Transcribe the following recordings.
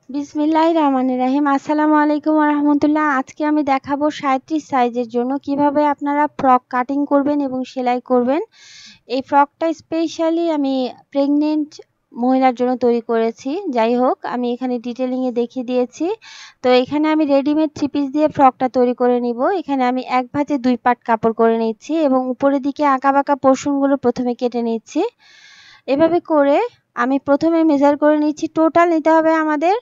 বিসমিল্লাহির রহমানির রহিম। আসসালামু আলাইকুম ওয়া রাহমাতুল্লাহ। আজকে আমি দেখাবো 37 সাইজের জন্য কিভাবে আপনারা ফ্রক কাটিং করবেন এবং সেলাই করবেন। এই ফ্রকটা স্পেশালি আমি প্রেগনেন্ট মহিলার জন্য তৈরি করেছি। যাই হোক, আমি এখানে ডিটেইলিং এ দেখিয়ে দিয়েছি। তো এখানে আমি রেডিমেড 3 পিস দিয়ে ফ্রকটা তৈরি করে নিব। এখানে আমি এক ভাঁজে 2 পাট কাপড় করে নিচ্ছি এবং উপরের দিকে আঁকাবাঁকা পোরশনগুলো প্রথমে কেটে নিচ্ছি। এভাবে করে আমি প্রথমে মেজার করে নিচ্ছি। টোটাল নিতে হবে আমাদের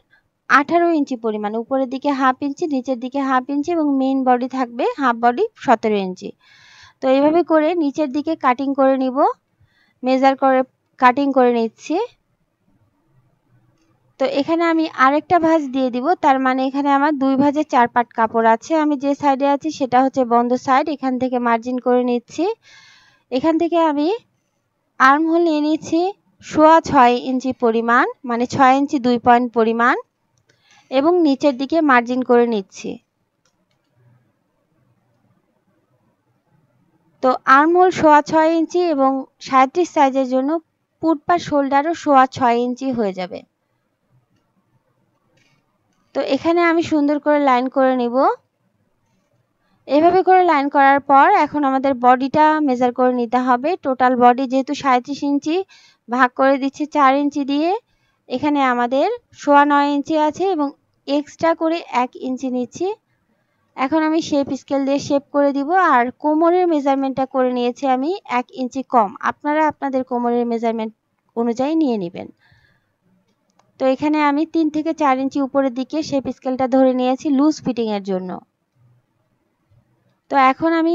18 ইঞ্চি পরিমাণ। উপরের দিকে হাফ ইঞ্চি, নিচের দিকে হাফ ইঞ্চি এবং মেইন বডি থাকবে হাফ বডি 17 ইঞ্চি। তো এইভাবে করে নিচের দিকে কাটিং করে নিব। মেজার করে কাটিং করে নিচ্ছি। তো এখানে আমি আরেকটা ভাঁজ দিয়ে দিব। তার মানে এখানে আমার 2 ভাঁজে 4 পাট কাপড় আছে। আমি যে সাইডে আছি সেটা হচ্ছে বন্ধ সাইড। এখান থেকে মার্জিন করে নিচ্ছি। এখান থেকে আমি আর্ম হোল নিয়ে নিচ্ছি 6.5 ইঞ্চি পরিমাণ, মানে 6 ইঞ্চি 2 পয়েন্ট পরিমাণ এবং নিচের দিকে মার্জিন করে নিচ্ছি। তো আর্ম হোল 6.5 ইঞ্চি এবং 37 সাইজের জন্য পুট বা শোল্ডারও 6.5 ইঞ্চি হয়ে যাবে। তো এখানে আমি সুন্দর করে লাইন করে নিব। এভাবে করে লাইন করার পর এখন আমাদের বডিটা মেজার করে নিতে হবে। টোটাল বডি যেহেতু 37 ইঞ্চি, ভাগ করে দিচ্ছি 4 ইঞ্চি দিয়ে। এখানে আমাদের 9.5 ইঞ্চি আছে এবং এক্সট্রা করে 1 ইঞ্চি নিচ্ছি। এখন আমি শেপ স্কেল দিয়ে শেপ করে দিব। আর কোমরের মেজারমেন্টটা করে নিয়েছি আমি 1 ইঞ্চি কম। আপনারা আপনাদের কোমরের মেজারমেন্ট অনুযায়ী নিয়ে নেবেন। তো এখানে আমি 3 থেকে 4 ইঞ্চি উপরের দিকে শেপ স্কেলটা ধরে নিয়েছি লুজ ফিটিং এর জন্য। তো এখন আমি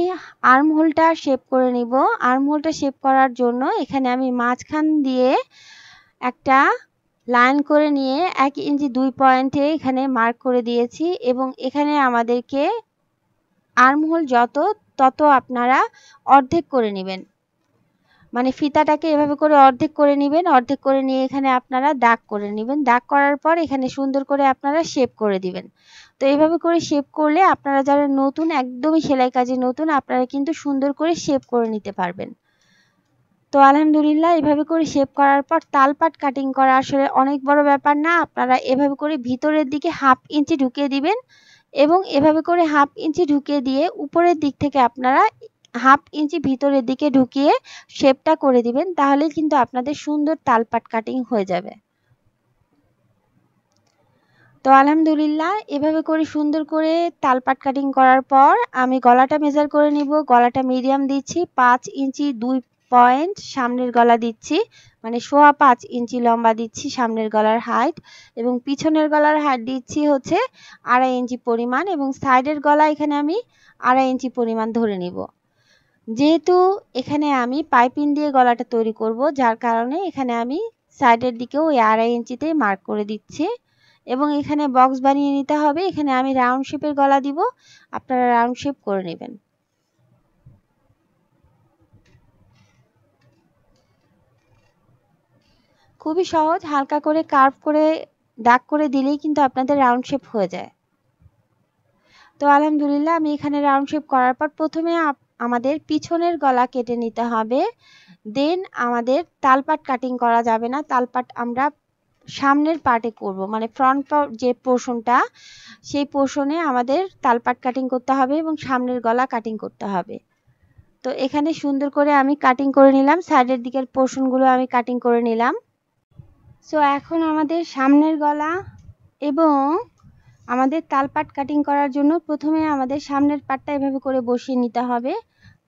আর্ম হোলটা শেপ করে নিব। আর্ম হোলটা শেপ করার জন্য এখানে আমি মাঝখান দিয়ে একটা লাইন করে নিয়ে 1 ইঞ্চি 2 পয়েন্টে এখানে মার্ক করে দিয়েছি এবং এখানে আমাদেরকে আর্ম হোল তত আপনারা অর্ধেক করে নেবেন। মানে ফিতাটাকে এভাবে করে অর্ধেক করে নেবেন। অর্ধেক করে নিয়ে এখানে আপনারা দাগ করে নেবেন। দাগ করার পর এখানে সুন্দর করে আপনারা শেপ করে দিবেন। তো এইভাবে করে শেপ করলে আপনারা যারা নতুন, একদমই সেলাই কাজে নতুন, আপনারা কিন্তু সুন্দর করে শেপ করে নিতে পারবেন। তো আলহামদুলিল্লাহ, এভাবে করে শেপ করার পর তালপাট কাটিং করা আসলে অনেক বড় ব্যাপার না। আপনারা এভাবে করে ভিতরের দিকে হাফ ইঞ্চি ঢুকিয়ে দিবেন এবং এভাবে করে হাফ ইঞ্চি ঢুকিয়ে দিয়ে উপরের দিক থেকে আপনারা হাফ ইঞ্চি ভিতরের দিকে ঢুকিয়ে শেপটা করে দিবেন। তাহলে কিন্তু আপনাদের সুন্দর তালপাট কাটিং হয়ে যাবে। তো আলহামদুলিল্লাহ, এভাবে করে সুন্দর করে তালপাট কাটিং করার পর আমি গলাটা মেজার করে নিব। গলাটা মিডিয়াম দিচ্ছি। 5 ইঞ্চি 2 পয়েন্ট সামনের গলা দিচ্ছি, মানে 5.25 ইঞ্চি লম্বা দিচ্ছি সামনের গলার হাইট এবং পিছনের গলার হাইট দিচ্ছি হচ্ছে 2.5 ইঞ্চি পরিমাণ এবং সাইডের গলা এখানে আমি 2.5 ইঞ্চি পরিমাণ ধরে নিব। যেহেতু এখানে আমি পাইপিং দিয়ে গলাটা তৈরি করব, যার কারণে এখানে আমি সাইডের দিকেও ওই 2.5 ইঞ্চিতেই মার্ক করে দিচ্ছি এবং এখানে বক্স বানিয়ে নিতে হবে। এখানে আমি রাউন্ড শেপের গলা দিব, আপনারা রাউন্ড শেপ করে নেবেন। খুবই সহজ, হালকা করে কার্ভ করে দাগ করে দিলেই কিন্তু আপনাদের রাউন্ড শেপ হয়ে যায়। তো আলহামদুলিল্লাহ, আমি এখানে রাউন্ড শেপ করার পর প্রথমে আমাদের পিছনের গলা কেটে নিতে হবে। দেন আমাদের তালপাট কাটিং করা যাবে না। তালপাট আমরা সামনের পার্টে করব, মানে ফ্রন্ট যে পোর্শনটা, সেই পোর্শনে আমাদের তালপাট কাটিং করতে হবে এবং সামনের গলা কাটিং করতে হবে। তো এখানে সুন্দর করে আমি কাটিং করে নিলাম। সাইডের দিকের পোর্শনগুলো আমি কাটিং করে নিলাম। সো এখন আমাদের সামনের গলা এবং আমাদের তালপাট কাটিং করার জন্য প্রথমে আমাদের সামনের পাটটা এভাবে করে বসিয়ে নিতে হবে।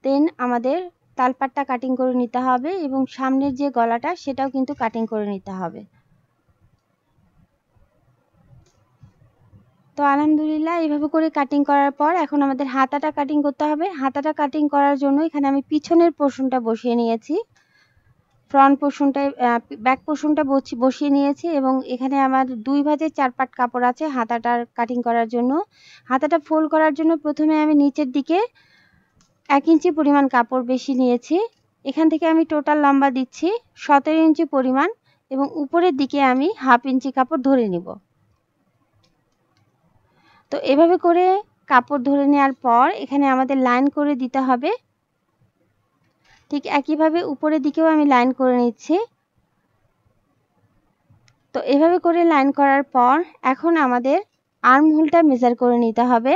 দেন আমাদের তালপাটটা কাটিং করে নিতে হবে এবং সামনের যে গলাটা সেটাও কিন্তু কাটিং করে নিতে হবে। তো আলহামদুলিল্লাহ, এইভাবে করে কাটিং করার পর এখন আমাদের হাতাটা কাটিং করতে হবে। হাতাটা কাটিং করার জন্য এখানে আমি পিছনের পোর্শনটা বসিয়ে নিয়েছি, ফ্রন্ট পোর্শনটায় ব্যাক পোর্শনটা বসিয়ে নিয়েছি এবং এখানে আমার 2 ভাঁজে 4 পাট কাপড় আছে হাতাটার কাটিং করার জন্য। হাতাটা ফোল্ড করার জন্য প্রথমে আমি নিচের দিকে 1 ইঞ্চি পরিমাণ কাপড় বেশি নিয়েছি। এখান থেকে আমি টোটাল লম্বা দিচ্ছি 17 ইঞ্চি পরিমাণ এবং উপরের দিকে আমি হাফ ইঞ্চি কাপড় ধরে নিব। তো এভাবে করে কাপড় ধরে নেওয়ার পর এখানে আমাদের লাইন করে দিতে হবে। ঠিক একইভাবে উপরের দিকেও আমি লাইন করে নিচ্ছি। তো এভাবে করে লাইন করার পর এখন আমাদের আর্ম হোলটা মেজার করে নিতে হবে।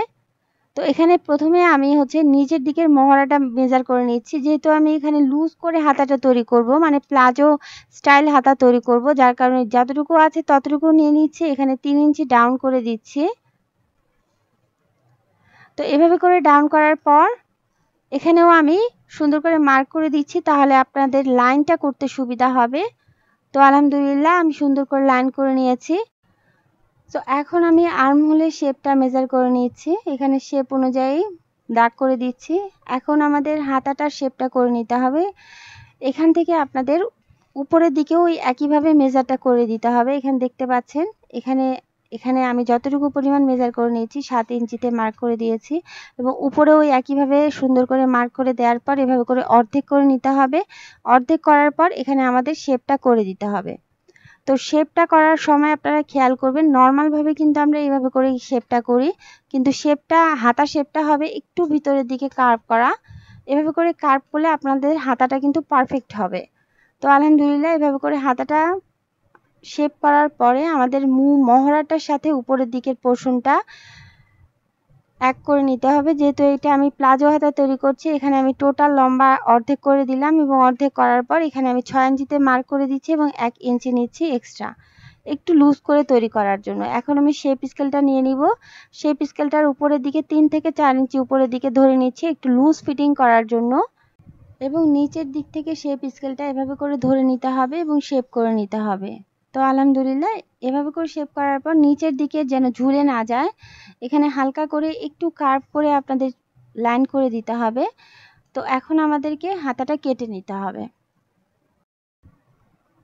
তো এখানে প্রথমে আমি হচ্ছে নিচের দিকের মহড়াটা মেজার করে নিচ্ছি, যেহেতু আমি এখানে লুজ করে হাতাটা তৈরি করব, মানে প্লাজো স্টাইল হাতা তৈরি করব, যার কারণে যতটুকু আছে ততটুকু নিয়ে নিচ্ছি। এখানে 3 ইঞ্চি ডাউন করে দিচ্ছি। তো এভাবে করে ডাউন করার পর এখানেও আমি সুন্দর করে মার্ক করে দিচ্ছি, তাহলে আপনাদের লাইনটা করতে সুবিধা হবে। তো আলহামদুলিল্লাহ আমি সুন্দর করে লাইন করে নিয়েছি। তো এখন আমি আর্ম হোলের শেপটা মেজার করে নিচ্ছি, এখানে শেপ অনুযায়ী দাগ করে দিচ্ছি। এখন আমাদের হাতাটার শেপটা করে নিতে হবে। এখান থেকে আপনাদের উপরের দিকেও ওই একইভাবে মেজারটা করে দিতে হবে। এখানে দেখতে পাচ্ছেন, এখানে এখানে আমি যতটুকু পরিমাণ মেজার করে নিয়েছি 7 ইঞ্চিতে মার্ক করে দিয়েছি, এবং উপরেও ওই একইভাবে সুন্দর করে মার্ক করে দেওয়ার পর এভাবে করে অর্ধেক করে নিতে হবে। অর্ধেক করার পর এখানে আমাদের শেপটা করে দিতে হবে। তো শেপটা করার সময় আপনারা খেয়াল করবেন, নর্মালভাবে কিন্তু আমরা এইভাবে করে শেপটা করি, কিন্তু শেপটা হাতা শেপটা হবে একটু ভিতরের দিকে কার্ভ করা। এভাবে করে কার্ভ করলে আপনাদের হাতাটা কিন্তু পারফেক্ট হবে। তো আলহামদুলিল্লাহ এভাবে করে হাতাটা শেপ করার পরে আমাদের মহড়াটার সাথে উপরের দিকের পোর্শনটা এক করে নিতে হবে। যেহেতু এটা আমি প্লাজো হাতা তৈরি করছি, এখানে আমি টোটাল লম্বা অর্ধেক করে দিলাম, এবং অর্ধেক করার পর এখানে আমি 6 ইঞ্চিতে মার্ক করে দিচ্ছি এবং 1 ইঞ্চি নিচ্ছি এক্সট্রা, একটু লুজ করে তৈরি করার জন্য। এখন আমি শেপ স্কেলটা নিয়ে নিব। শেপ স্কেলটার উপরের দিকে 3 থেকে 4 ইঞ্চি উপরের দিকে ধরে নিচ্ছি একটু লুজ ফিটিং করার জন্য, এবং নিচের দিক থেকে শেপ স্কেলটা এভাবে করে ধরে নিতে হবে এবং শেপ করে নিতে হবে। তো আলহামদুলিল্লাহ এভাবে করে শেপ করার পর নিচের দিকে যেন ঝুলে না যায়, এখানে হালকা করে একটু কার্ভ করে আপনাদের লাইন করে দিতে হবে। তো এখন আমাদেরকে হাতাটা কেটে নিতে হবে।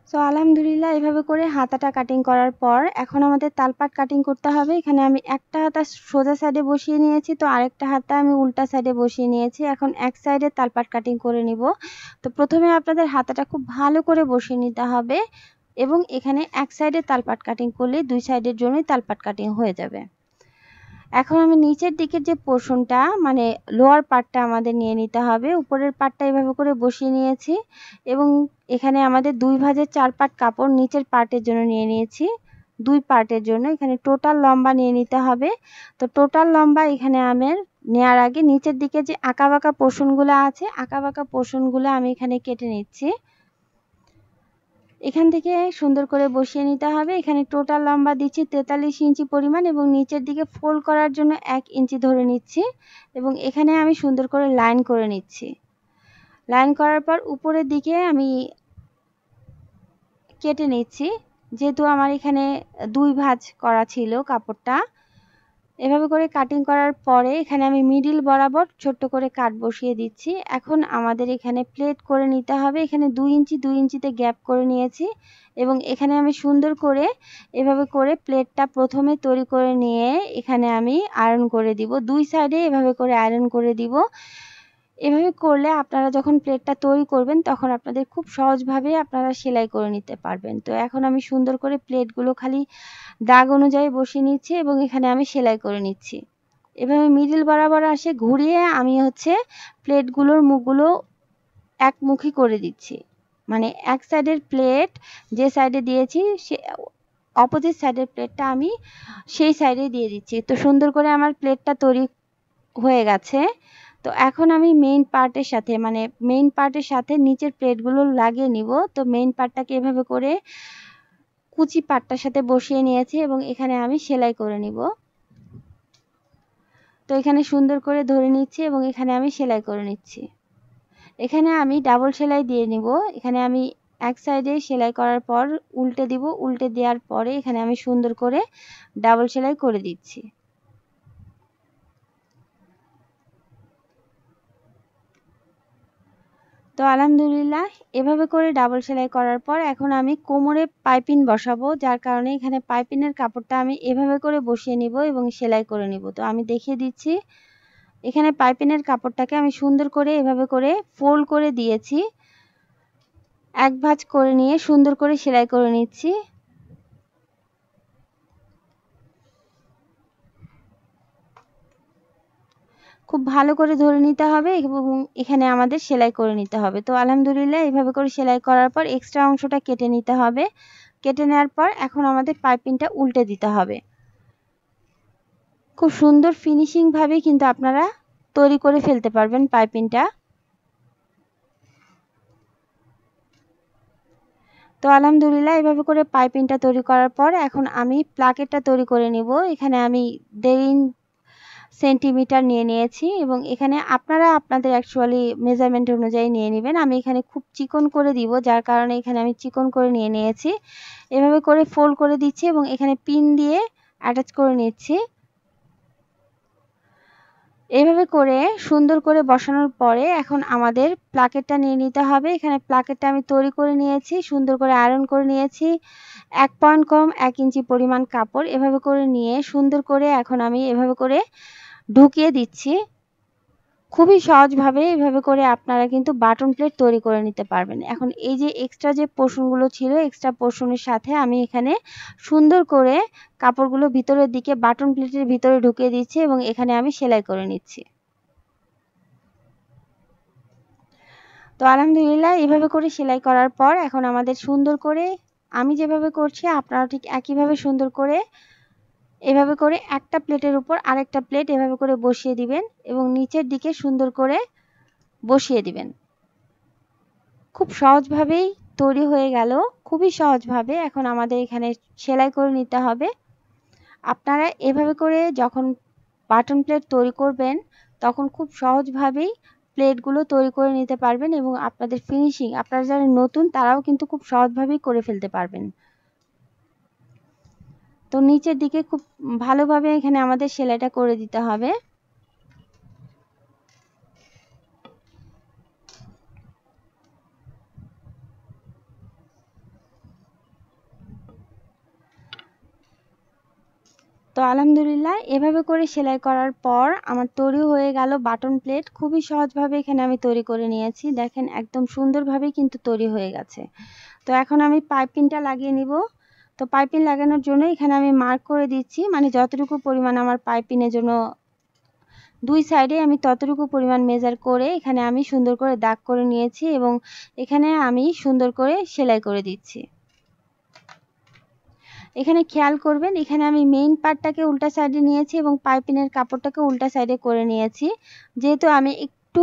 তো আলহামদুলিল্লাহ এভাবে করে হাতাটা কাটিং করার পর এখন আমাদের তালপাট কাটিং করতে হবে। এখানে আমি একটা হাতা সোজা সাইডে বসিয়ে নিয়েছি, তো আরেকটা হাতা আমি উল্টা সাইডে বসিয়ে নিয়েছি। এখন এক সাইডে তালপাট কাটিং করে নিব। তো প্রথমে আপনাদের হাতাটা খুব ভালো করে বসিয়ে নিতে হবে, এবং এখানে এক সাইডে তালপাট কাটিং করলে দুই সাইডের জন্যই তালপাট কাটিং হয়ে যাবে। এখন আমি নিচের দিকের যে পোর্শনটা মানে লোয়ার পার্টটা আমাদের নিয়ে নিতে হবে। উপরের পার্টটা এভাবে করে বসিয়ে নিয়েছি, এবং এখানে আমাদের 2 ভাঁজের 4 পার্ট কাপড় নিচের পার্টের জন্য নিয়ে নিয়েছি। 2 পার্টের জন্য এখানে টোটাল লম্বা নিয়ে নিতে হবে। তো টোটাল লম্বা এখানে আমার নেওয়ার আগে নিচের দিকে যে আঁকাবাঁকা পোর্শনগুলো আছে, আঁকাবাঁকা পোর্শনগুলো আমি এখানে কেটে নিচ্ছি। এখান থেকে সুন্দর করে বসিয়ে নিতে হবে। এখানে টোটাল লম্বা দিচ্ছি 43 ইঞ্চি পরিমাণ, এবং নিচের দিকে ফোল্ড করার জন্য 1 ইঞ্চি ধরে নিচ্ছি, এবং এখানে আমি সুন্দর করে লাইন করে নিচ্ছি। লাইন করার পর উপরের দিকে আমি কেটে নিচ্ছি, যেহেতু আমার এখানে 2 ভাঁজ করা ছিল কাপড়টা। এভাবে করে কাটিং করার পরে এখানে আমি মিডিল বরাবর ছোট্ট করে কাট বসিয়ে দিচ্ছি। এখন আমাদের এখানে প্লেট করে নিতে হবে। এখানে 2 ইঞ্চি 2 ইঞ্চিতে গ্যাপ করে নিয়েছি, এবং এখানে আমি সুন্দর করে এভাবে করে প্লেটটা প্রথমে তৈরি করে নিয়ে এখানে আমি আয়রন করে দিব। 2 সাইডে এভাবে করে আয়রন করে দিব। এভাবে করলে আপনারা যখন প্লেটটা তৈরি করবেন তখন আপনাদের খুব সহজভাবে আপনারা সেলাই করে নিতে পারবেন। তো এখন আমি সুন্দর করে প্লেটগুলো খালি দাগ অনুযায়ী বসিয়ে নিচ্ছি, এবং এখানে আমি সেলাই করে নিচ্ছি। এভাবে মিডল বরাবর আসে ঘুরিয়ে আমি হচ্ছে প্লেটগুলোর মুখগুলো একমুখী করে দিচ্ছি, মানে এক সাইডের প্লেট যে সাইডে দিয়েছি সে অপোজিট সাইডের প্লেটটা আমি সেই সাইডে দিয়ে দিচ্ছি। তো সুন্দর করে আমার প্লেটটা তৈরি হয়ে গেছে। তো এখন আমি মেইন পার্টের সাথে নিচের প্লেটগুলো লাগিয়ে নিব। তো মেইন পার্টটাকে এভাবে করে কুচি পাটটার সাথে বসিয়ে নিয়েছি, এবং এখানে আমি সেলাই করে নিব। তো এখানে সুন্দর করে ধরে নিচ্ছি, এবং এখানে আমি সেলাই করে নিচ্ছি। এখানে আমি ডাবল সেলাই দিয়ে নিব। এখানে আমি এক সাইডে সেলাই করার পর উল্টে দিব, উল্টে দেওয়ার পরে এখানে আমি সুন্দর করে ডাবল সেলাই করে দিচ্ছি। তো আলহামদুলিল্লাহ এভাবে করে ডাবল সেলাই করার পর এখন আমি কোমরে পাইপিং বসাবো, যার কারণে এখানে পাইপিংয়ের কাপড়টা আমি এভাবে করে বসিয়ে নিব এবং সেলাই করে নিব। তো আমি দেখিয়ে দিচ্ছি, এখানে পাইপিংয়ের কাপড়টাকে আমি সুন্দর করে এভাবে করে ফোল্ড করে দিয়েছি, এক ভাঁজ করে নিয়ে সুন্দর করে সেলাই করে নিচ্ছি। খুব ভালো করে ধরে নিতে হবে, এবং এখানে আমাদের সেলাই করে নিতে হবে। তো আলহামদুলিল্লাহ এইভাবে করে সেলাই করার পর এক্সট্রা অংশটা কেটে নিতে হবে। কেটে নেওয়ার পর এখন আমাদের পাইপিংটা উল্টে দিতে হবে। খুব সুন্দর ফিনিশিং ভাবে কিন্তু আপনারা তৈরি করে ফেলতে পারবেন পাইপিংটা। তো আলহামদুলিল্লাহ এভাবে করে পাইপিংটা তৈরি করার পর এখন আমি প্লাকেটটা তৈরি করে নিব। এখানে আমি 1.5 সেন্টিমিটার নিয়ে নিয়েছি এবং এখানে আপনারা আপনাদের অ্যাকচুয়ালি মেজারমেন্ট অনুযায়ী নিয়ে নেবেন। আমি এখানে খুব চিকন করে দিব, যার কারণে এখানে আমি চিকন করে নিয়ে নিয়েছি। এভাবে করে ফোল্ড করে দিচ্ছি এবং এখানে পিন দিয়ে অ্যাটাচ করে নিচ্ছি। এইভাবে করে সুন্দর করে বসানোর পরে এখন আমাদের প্লাকেটটা নিয়ে নিতে হবে। এখানে প্লাকেটটা আমি তৈরি করে নিয়েছি, সুন্দর করে আয়রন করে নিয়েছি। 1 পয়েন্ট কম 1 ইঞ্চি পরিমাণ কাপড় এভাবে করে নিয়ে সুন্দর করে এখন আমি এভাবে করে ঢুকিয়ে দিচ্ছি। খুবই সহজভাবে এভাবে করে আপনারা কিন্তু বাটন প্লেট তৈরি করে নিতে পারবেন। এখন এই যে এক্সট্রা যে পোর্শনগুলো ছিল, এক্সট্রা পোর্শনের সাথে আমি এখানে সুন্দর করে কাপড়গুলো ভিতরের দিকে বাটন প্লেটের ভিতরে ঢুকিয়ে দিচ্ছি এবং এখানে আমি সেলাই করে নিচ্ছি। তো আলহামদুলিল্লাহ এভাবে করে সেলাই করার পর এখন আমাদের সুন্দর করে, আমি যেভাবে করছি আপনারা ঠিক একইভাবে সুন্দর করে এভাবে করে একটা প্লেটের উপর আরেকটা প্লেট এভাবে করে বসিয়ে দিবেন এবং নিচের দিকে সুন্দর করে বসিয়ে দিবেন। খুব সহজভাবেই তৈরি হয়ে গেল, খুবই সহজভাবে। এখন আমাদের এখানে সেলাই করে নিতে হবে। আপনারা এভাবে করে যখন বাটন প্লেট তৈরি করবেন তখন খুব সহজভাবেই প্লেটগুলো তৈরি করে নিতে পারবেন এবং আপনাদের ফিনিশিং, আপনারা যারা নতুন তারাও কিন্তু খুব সহজভাবেই করে ফেলতে পারবেন। তো নিচের দিকে খুব ভালোভাবে এখানে আমাদের সেলাইটা করে দিতে হবে। তো আলহামদুলিল্লাহ এভাবে করে সেলাই করার পর আমার তৈরি হয়ে গেল বাটন প্লেট। খুবই সহজভাবে এখানে আমি তৈরি করে নিয়েছি। দেখেন একদম সুন্দরভাবে কিন্তু তৈরি হয়ে গেছে। তো এখন আমি পাইপিংটা লাগিয়ে নিব। তো পাইপিং লাগানোর জন্য এখানে আমি মার্ক করে দিচ্ছি, মানে যতটুকু পরিমাণ আমার পাইপিংয়ের জন্য দুই সাইডে আমি ততটুকু পরিমাণ মেজার করে এখানে আমি সুন্দর করে দাগ করে নিয়েছি এবং এখানে আমি সুন্দর করে সেলাই করে দিচ্ছি। এখানে খেয়াল করবেন, এখানে আমি মেইন পার্টটাকে উল্টা সাইডে নিয়েছি এবং পাইপিংয়ের কাপড়টাকে উল্টা সাইডে করে নিয়েছি, যেহেতু আমি একটু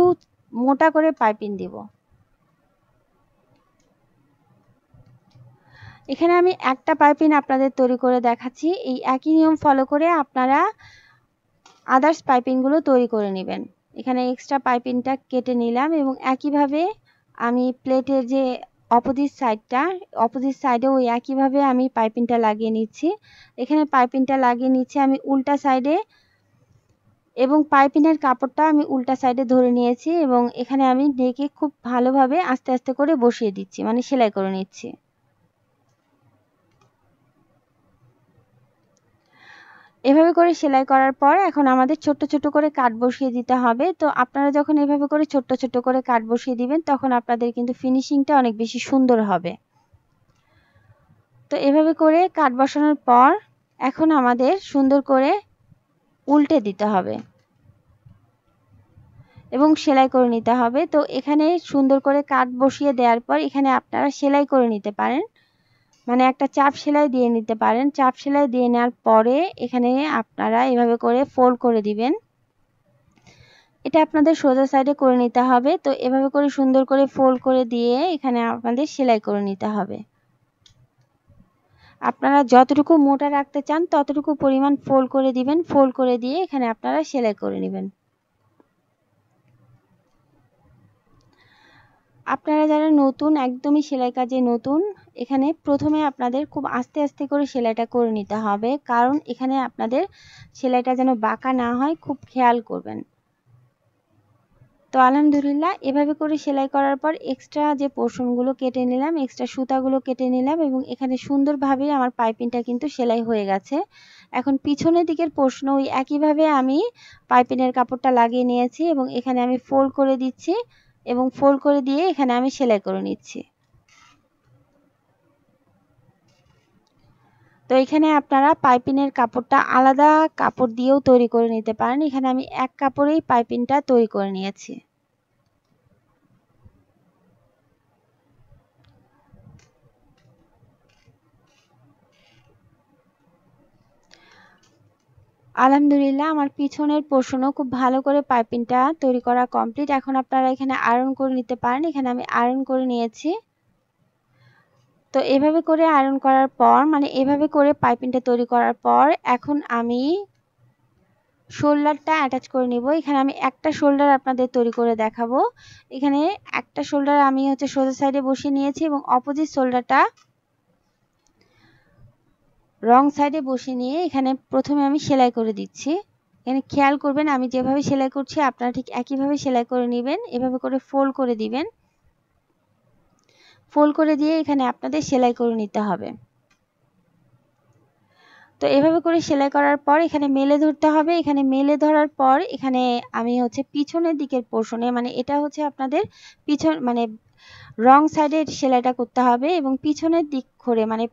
মোটা করে পাইপিং দিব। এখানে আমি একটা পাইপিং আপনাদের তৈরি করে দেখাচ্ছি। এই একই নিয়ম ফলো করে আপনারা আদার্স পাইপিংগুলো তৈরি করে নেবেন। এখানে এক্সট্রা পাইপিংটা কেটে নিলাম এবং একইভাবে আমি প্লেটের যে অপোজিট সাইডে ওই একইভাবে আমি পাইপিংটা লাগিয়ে নিচ্ছি। এখানে পাইপিংটা লাগিয়ে নিচ্ছি আমি উল্টা সাইডে এবং পাইপিংয়ের কাপড়টা আমি উল্টা সাইডে ধরে নিয়েছি এবং এখানে আমি নেকে খুব ভালোভাবে আস্তে আস্তে করে বসিয়ে দিচ্ছি, মানে সেলাই করে নিচ্ছি। এভাবে করে সেলাই করার পর এখন আমাদের ছোট্ট ছোট্ট করে কাট বসিয়ে দিতে হবে। তো আপনারা যখন এভাবে করে ছোট্ট ছোট্ট করে কাট বসিয়ে দিবেন তখন আপনাদের কিন্তু ফিনিশিংটা অনেক বেশি সুন্দর হবে। তো এভাবে করে কাট বসানোর পর এখন আমাদের সুন্দর করে উল্টে দিতে হবে এবং সেলাই করে নিতে হবে। তো এখানে সুন্দর করে কাট বসিয়ে দেওয়ার পর এখানে আপনারা সেলাই করে নিতে পারেন, মানে একটা চাপ সেলাই দিয়ে নিতে পারেন। চাপ সেলাই দিয়ে নেওয়ার পরে এখানে আপনারা এভাবে করে ফোল্ড করে দিবেন। এটা আপনাদের সোজা সাইডে করে নিতে হবে। তো এভাবে করে সুন্দর করে ফোল্ড করে দিয়ে এখানে আপনাদের সেলাই করে নিতে হবে। আপনারা যতটুকু মোটা রাখতে চান ততটুকু পরিমাণ ফোল্ড করে দিবেন। ফোল্ড করে দিয়ে এখানে আপনারা সেলাই করে নেবেন। আপনারা যারা নতুন, একদমই সেলাই কাজে নতুন, এখানে প্রথমে আপনাদের খুব আস্তে আস্তে করে সেলাইটা করে নিতে হবে, কারণ এখানে আপনাদের সেলাইটা যেন বাঁকা না হয় খুব খেয়াল করবেন। তো আলহামদুলিল্লাহ এভাবে করে সেলাই করার পর এক্সট্রা যে পোর্শনগুলো কেটে নিলাম, এক্সট্রা সুতাগুলো কেটে নিলাম এবং এখানে সুন্দরভাবে আমার পাইপিংটা কিন্তু সেলাই হয়ে গেছে। এখন পিছনের দিকের পোর্শন ওই একইভাবে আমি পাইপিংয়ের কাপড়টা লাগিয়ে নিয়েছি এবং এখানে আমি ফোল্ড করে দিচ্ছি এবং ফোল্ড করে দিয়ে এখানে আমি সেলাই করে নিচ্ছি। তো এখানে আপনারা পাইপিংয়ের কাপড়টা আলাদা কাপড় দিয়েও তৈরি করে নিতে পারেন। এখানে আমি এক কাপড়েই পাইপিংটা তৈরি করে নিয়েছি। আলহামদুলিল্লাহ আমার পিছনের পোর্শনও খুব ভালো করে পাইপিংটা তৈরি করা কমপ্লিট। এখন আপনারা এখানে আয়রন করে নিতে পারেন। এখানে আমি আয়রন করে নিয়েছি। তো এভাবে করে আয়রন করার পর মানে এভাবে করে পাইপিংটা তৈরি করার পর এখন আমি শোল্ডারটা অ্যাটাচ করে নিব। এখানে আমি একটা শোল্ডার আপনাদের তৈরি করে দেখাবো। এখানে একটা শোল্ডার আমি হচ্ছে সোজা সাইডে বসিয়ে নিয়েছি এবং অপোজিট শোল্ডারটা রং সাইডে বসিয়ে নিয়ে এখানে প্রথমে আমি সেলাই করে দিচ্ছি। এখানে খেয়াল করবেন আমি যেভাবে সেলাই করছি আপনারা ঠিক একইভাবে সেলাই করে নেবেন। এভাবে করে ফোল্ড করে দিবেন। ফোল্ড করে দিয়ে এখানে আপনাদের সেলাই করে নিতে হবে। তো এভাবে করে সেলাই করার পর এখানে মেলে ধরতে হবে। এখানে মেলে ধরার পর এখানে আমি হচ্ছে পিছনের দিকের পোর্শনে মানে এটা হচ্ছে আপনাদের পিছন মানে রং সাইডে সেলাইটা করতে হবে এবং পিছনের দিক করে মানে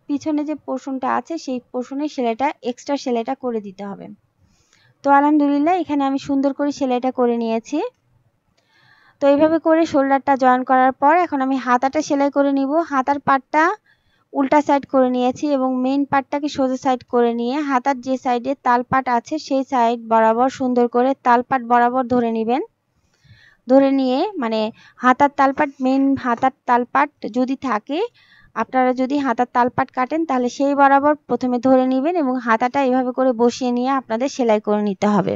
পিছনে যে পোর্শনটা আছে সেই পোর্শনের সেলাইটা এক্সট্রা সেলাইটা করে দিতে হবে। তো আলহামদুলিল্লাহ এখানে আমি সুন্দর করে সেলাইটা করে নিয়েছি। তো এইভাবে করে শোল্ডারটা জয়েন করার পর এখন আমি হাতাটা সেলাই করে নিব। হাতার পাটটা উল্টা সাইড করে নিয়েছি এবং মেইন পাটটাকে সোজা সাইড করে নিয়ে হাতার যে সাইডে তালপাট আছে সেই সাইড বরাবর সুন্দর করে তালপাট বরাবর ধরে নেবেন। ধরে নিয়ে মানে হাতার তালপাট মেইন হাতার তালপাট যদি থাকে আপনারা যদি হাতার তালপাট কাটেন তাহলে সেই বরাবর প্রথমে ধরে নেবেন এবং হাতাটা এভাবে করে বসিয়ে নিয়ে আপনাদের সেলাই করে নিতে হবে।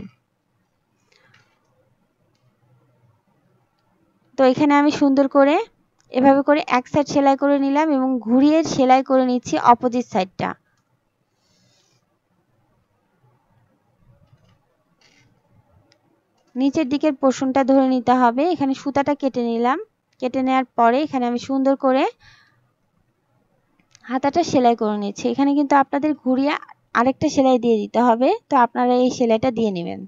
তো এখানে আমি সুন্দর করে এভাবে করে এক সাইড সেলাই করে নিলাম এবং ঘুরিয়ে সেলাই করে নিচ্ছি অপোজিট সাইডটা। নিচের দিকের পোর্শনটা ধরে নিতে হবে। এখানে সুতাটা কেটে নিলাম। কেটে নেওয়ার পরে এখানে আমি সুন্দর করে হাতাটা সেলাই করে নিচ্ছি। এখানে কিন্তু আপনাদের ঘুরিয়ে আরেকটা সেলাই দিয়ে দিতে হবে। তো আপনারা এই সেলাইটা দিয়ে নেবেন।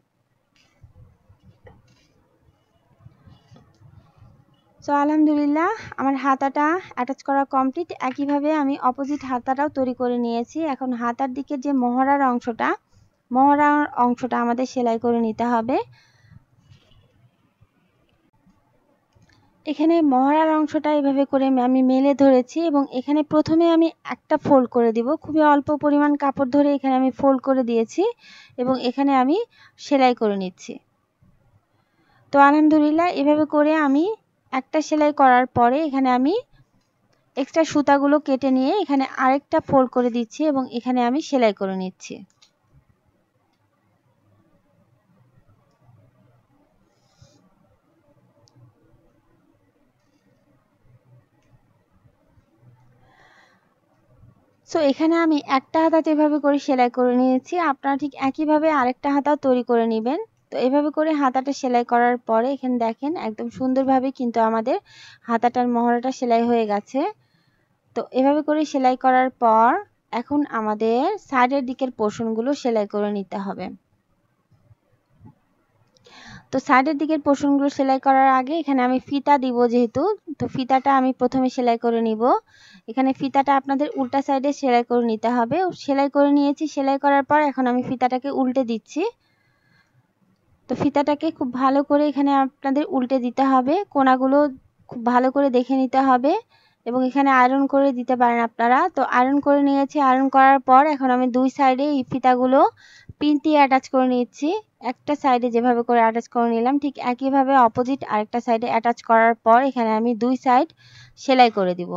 তো আলহামদুলিল্লাহ আমার হাতাটা অ্যাটাচ করা কমপ্লিট। একইভাবে আমি অপোজিট হাতাটাও তৈরি করে নিয়েছি। এখন হাতার দিকে যে মহড়ার অংশটা আমাদের সেলাই করে নিতে হবে। এখানে মহড়ার অংশটা এভাবে করে আমি মেলে ধরেছি এবং এখানে প্রথমে আমি একটা ফোল্ড করে দিব। খুবই অল্প পরিমাণ কাপড় ধরে এখানে আমি ফোল্ড করে দিয়েছি এবং এখানে আমি সেলাই করে নিচ্ছি। তো আলহামদুলিল্লাহ এভাবে করে আমি একটা সেলাই করার পরে এখানে আমি এক্সট্রা সুতাগুলো কেটে নিয়ে এখানে আরেকটা ফোল্ড করে দিচ্ছি এবং এখানে আমি সেলাই করে নিচ্ছি। সো এখানে আমি একটা হাতাতে এভাবে করে সেলাই করে নিয়েছি। আপনারা ঠিক একইভাবে আরেকটা হাতা তৈরি করে নেবেন। তো এভাবে করে হাতাটা সেলাই করার পরে এখানে দেখেন একদম সুন্দরভাবে কিন্তু আমাদের হাতাটার মহড়াটা সেলাই হয়ে গেছে। তো এভাবে করে সেলাই করার পর এখন আমাদের সাইডের দিকের পোর্শনগুলো সেলাই করে নিতে হবে। তো সাইডের দিকের পোর্শনগুলো সেলাই করার আগে এখানে আমি ফিতা দিব যেহেতু তো ফিতাটা আমি প্রথমে সেলাই করে নিব। এখানে ফিতাটা আপনাদের উল্টা সাইডে সেলাই করে নিতে হবে। সেলাই করে নিয়েছি। সেলাই করার পর এখন আমি ফিতাটাকে উল্টে দিচ্ছি। তো ফিতাটাকে খুব ভালো করে এখানে আপনাদের উল্টে দিতে হবে। কোণাগুলো খুব ভালো করে দেখে নিতে হবে এবং এখানে আয়রন করে দিতে পারেন আপনারা। তো আয়রন করে নিয়েছি। আয়রন করার পর এখন আমি দুই সাইডে এই ফিতাগুলো পিন দিয়ে অ্যাটাচ করে নিচ্ছি। একটা সাইডে যেভাবে করে অ্যাটাচ করে নিলাম ঠিক একইভাবে অপোজিট আরেকটা সাইডে অ্যাটাচ করার পর এখানে আমি দুই সাইড সেলাই করে দিব।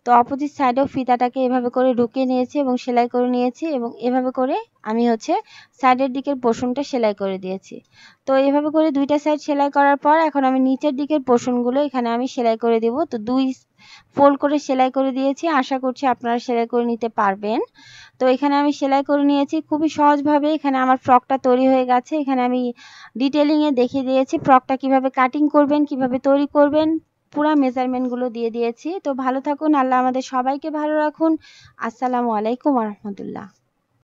তো অপোজিট সাইডেও ফিতাটাকে এভাবে করে ঢুকিয়ে নিয়েছি এবং সেলাই করে নিয়েছি এবং এভাবে করে আমি হচ্ছে সাইডের দিকের পোর্শনটা সেলাই করে দিয়েছি। তো এভাবে করে দুইটা সাইড সেলাই করার পর এখন আমি নিচের দিকের পোর্শনগুলো এখানে আমি সেলাই করে দিব। তো দুই ফোল্ড করে সেলাই করে দিয়েছি। আশা করছি আপনারা সেলাই করে নিতে পারবেন। তো এখানে আমি সেলাই করে নিয়েছি খুবই সহজভাবে। এখানে আমার ফ্রকটা তৈরি হয়ে গেছে। এখানে আমি ডিটেইলিংয়ে দেখিয়ে দিয়েছি ফ্রকটা কিভাবে কাটিং করবেন, কিভাবে তৈরি করবেন, পুরা মেজারমেন্টগুলো দিয়ে দিয়েছি। তো ভালো থাকুন। আল্লাহ আমাদের সবাইকে ভালো রাখুন। আসসালামু আলাইকুম ওয়া রাহমাতুল্লাহ।